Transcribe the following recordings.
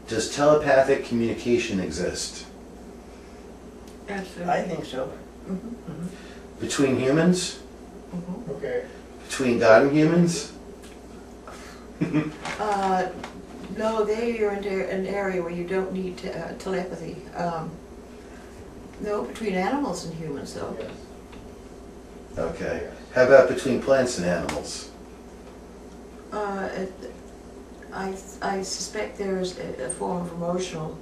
Does telepathic communication exist? Absolutely. I think so. Between humans? Okay. Between God and humans? No, there you're into an area where you don't need telepathy. No, between animals and humans, though. Yes. Okay. How about between plants and animals? I suspect there's a form of emotional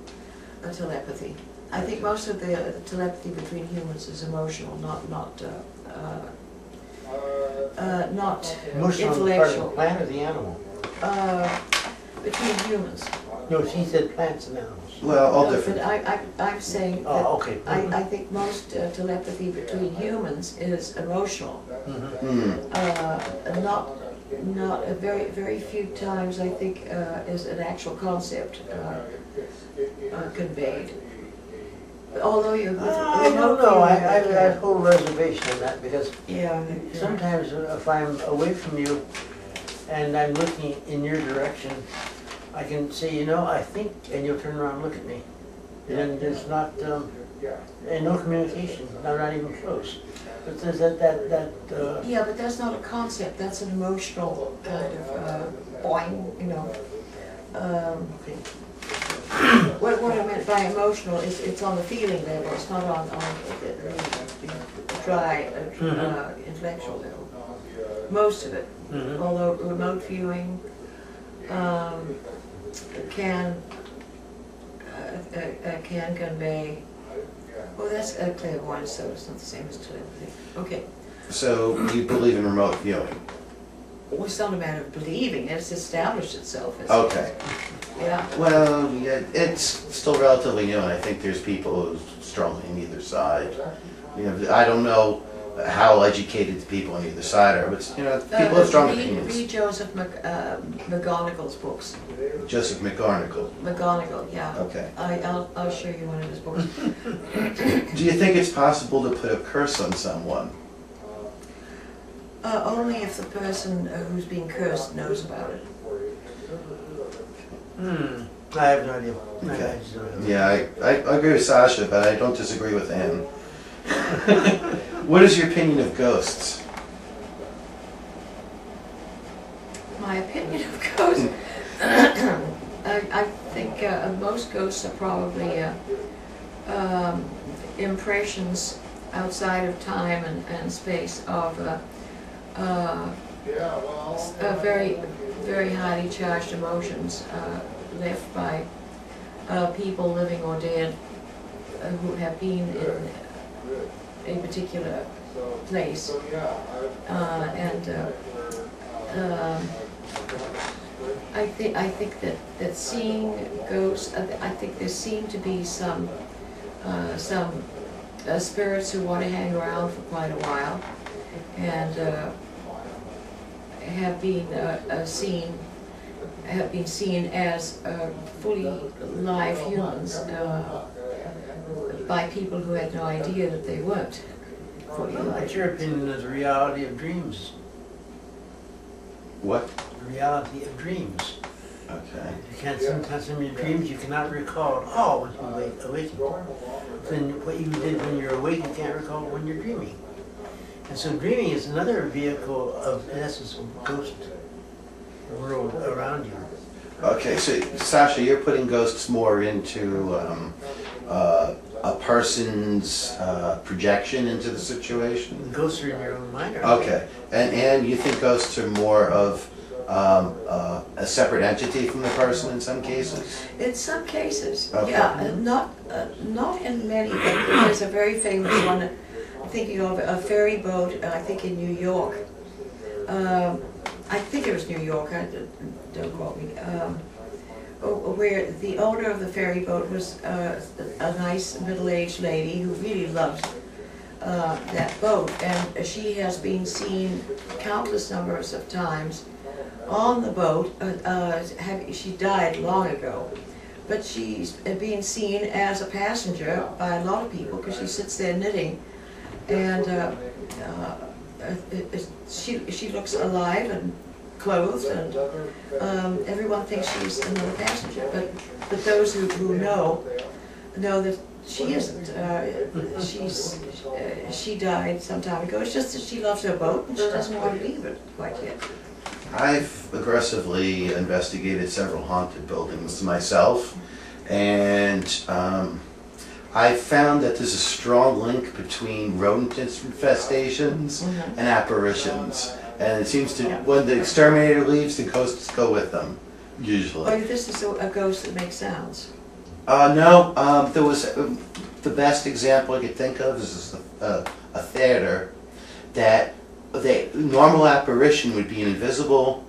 telepathy. I think most of the telepathy between humans is emotional, not Emotional part of the intellectual. plant or the animal? Between humans. No, she said plants and animals. Well, all No, different. But I'm saying that Oh, okay. I think most telepathy between humans is emotional. Not very few times I think is an actual concept conveyed. Although you, I don't know, I have a whole reservation on that because yeah, sometimes if I'm away from you and I'm looking in your direction, I can say, you know, I think, and you'll turn around and look at me. And there's not, and no communication, not even close. But there's that yeah, but that's not a concept. That's an emotional kind of boing, you know. okay. What I meant by emotional is it's on the feeling level. It's not on the dry intellectual level. Most of it, although remote viewing can convey. Well, that's clairvoyance, so it's not the same as telepathy. Okay. So you believe in remote viewing? Well, it's not a matter of believing. It's established itself. As, Okay. Yeah. Well, yeah, it's still relatively new, and I think there's people who strongly on either side. You know, I don't know how educated the people on either side are, but you know, people have strong opinions. Read Joseph McGonagall's books. Joseph McGarnacle. McGonagall, yeah. Okay. I'll show you one of his books. Do you think it's possible to put a curse on someone? Only if the person who's being cursed knows about it. I have no idea. Okay. I just don't have Yeah, I agree with Sasha, but I don't disagree with him. What is your opinion of ghosts? My opinion of ghosts, I think most ghosts are probably impressions outside of time and space of very highly charged emotions left by people living or dead who have been in a particular place. I think that seeing ghosts, I think there seem to be some spirits who want to hang around for quite a while, and have been seen as fully live humans by people who had no idea that they weren't fully live. What's your opinion of the reality of dreams? What? The reality of dreams. Okay. You can't, sometimes in your dreams you cannot recall at all when you awaken. Then what you did when you're awake you can't recall when you're dreaming. And so dreaming is another vehicle of, in essence, a ghost world around you. Okay, so Sasha, you're putting ghosts more into a person's projection into the situation? Ghosts are in your own mind. Okay, and you think ghosts are more of a separate entity from the person in some cases? In some cases, Okay. yeah, not in many. But there's a very famous one. I'm thinking of a ferry boat. I think in New York. I think it was New York. Don't quote me. Where the owner of the ferry boat was a nice middle-aged lady who really loved that boat, and she has been seen countless numbers of times on the boat. She died long ago, but she's being seen as a passenger by a lot of people because she sits there knitting, and she looks alive and clothed, and everyone thinks she's another passenger, but those who know that she isn't. She died some time ago. It's just that she loves her boat and she doesn't want to leave it quite yet. I've aggressively investigated several haunted buildings myself, and I found that there's a strong link between rodent infestations and apparitions. And it seems to, when the exterminator leaves, the ghosts go with them, usually. Oh, this is a ghost that makes sounds. No, there was, the best example I could think of is a theater that the normal apparition would be an invisible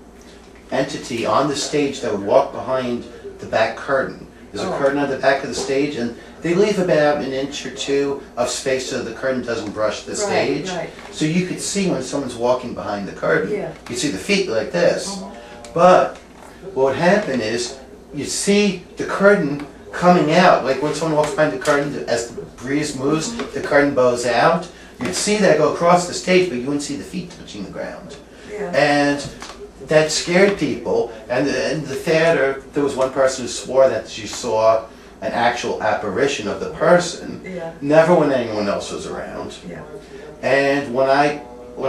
entity on the stage that would walk behind the back curtain. There's a curtain on the back of the stage, and they leave about an inch or two of space so the curtain doesn't brush the stage. Right. So you could see when someone's walking behind the curtain. Yeah. You could see the feet like this. But what would happen is you see the curtain coming out, like when someone walks behind the curtain, as the breeze moves, the curtain bows out. You'd see that go across the stage, but you wouldn't see the feet touching the ground. Yeah. And that scared people. And in the theater, there was one person who swore that she saw an actual apparition of the person, never when anyone else was around. Yeah. And when I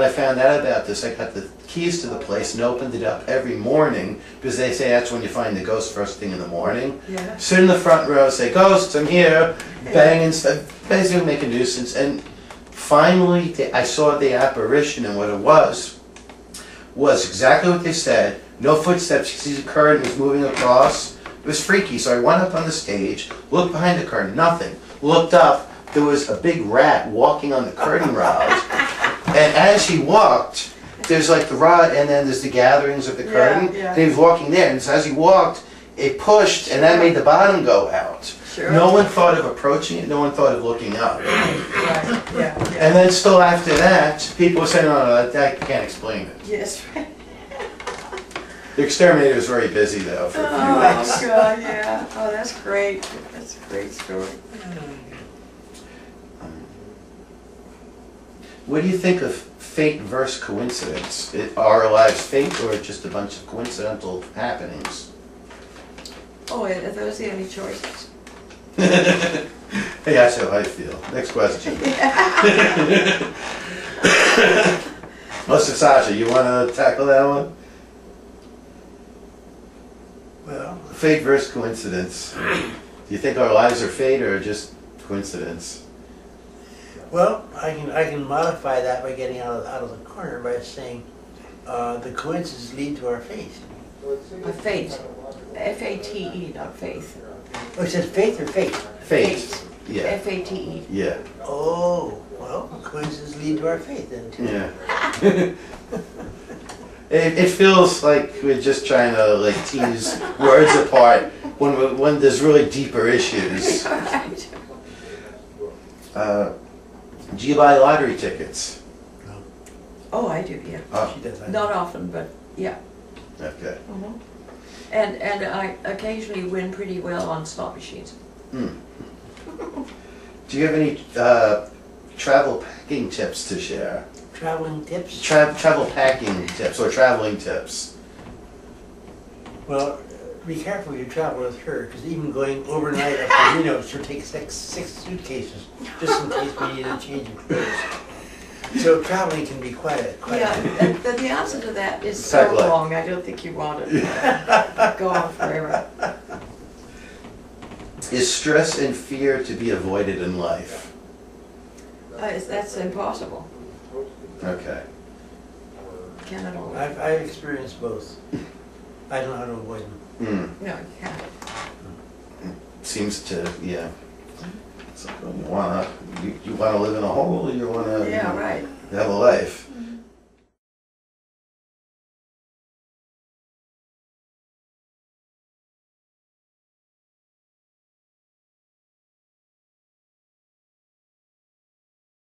found out about this, I got the keys to the place and opened it up every morning, because they say that's when you find the ghost first thing in the morning. Yeah. Sit in the front row, say, "Ghosts, I'm here," bang and stuff, basically make a nuisance. And finally, I saw the apparition, and what it was exactly what they said. No footsteps, you see the curtain was moving across. It was freaky, so I went up on the stage, looked behind the curtain, nothing. Looked up, there was a big rat walking on the curtain rod. And as he walked, there's like the rod, and then there's the gatherings of the curtain. Yeah. And he was walking there, and so as he walked, it pushed, and that made the bottom go out. Sure. No one thought of approaching it, no one thought of looking up. Right. Yeah. And then still after that, people were saying, "Oh, no, that can't explain it." Yes. The exterminator was very busy, though, for a few Oh weeks. God, yeah. Oh, that's great. That's a great story. What do you think of fate versus coincidence? Are our lives fate, or just a bunch of coincidental happenings? Oh, are those the only choices? Hey, that's how I feel. Next question. Mr. Sasha, you want to tackle that one? Well, Fate versus coincidence. Do you think our lives are fate or just coincidence? well, I can modify that by getting out of the corner by saying the coincidences lead to our fate. A fate. F-A-T-E, not faith. Oh, it says faith or fate? Fate. Yeah. F-A-T-E. Yeah. Oh, well, coincidences lead to our fate then too. Yeah. It feels like we're just trying to like tease words apart when there's really deeper issues. Right. Do you buy lottery tickets? Oh, I do, yeah. Oh, She does. Not often, but yeah. okay. And I occasionally win pretty well on slot machines. Do you have any travel packing tips to share? Traveling tips? Travel packing tips or traveling tips? Well, be careful you travel with her, because even going overnight up to Reno, she'll take six suitcases, just in case we need a change of clothes. So traveling can be quite a... And the answer to that is so Exactly. long, I don't think you want to go on forever. Is stress and fear to be avoided in life? That's impossible. Okay. Cannot always. I've experienced both. I don't know how to avoid them. No, you can't. Seems to, yeah. It's like, well, you wanna live in a hole, or you wanna Yeah, right. have a life.